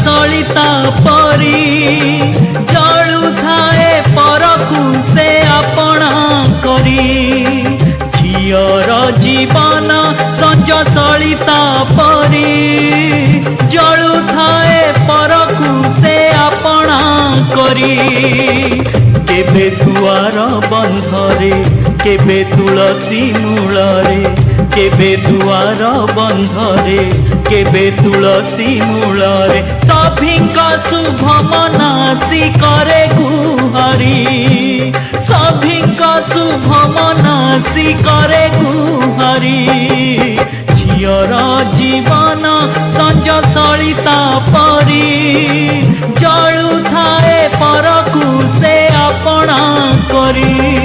सलिता परी जलुथाए परकु से अपना करी झियर जीवन संज सलिता परी जलुथाए परकु से अपना करी केबे दुआर बंधरे केबे तुलसी मूलरे केबे दुआर बंधरे केबे तुलसी मूलरे सभिंका शुभ मनासी करे गुहारी सभिंका शुभ मनासी करे गुहारी झियर जीवन संज सलिता परी जलुथाए परकु से अपना करी।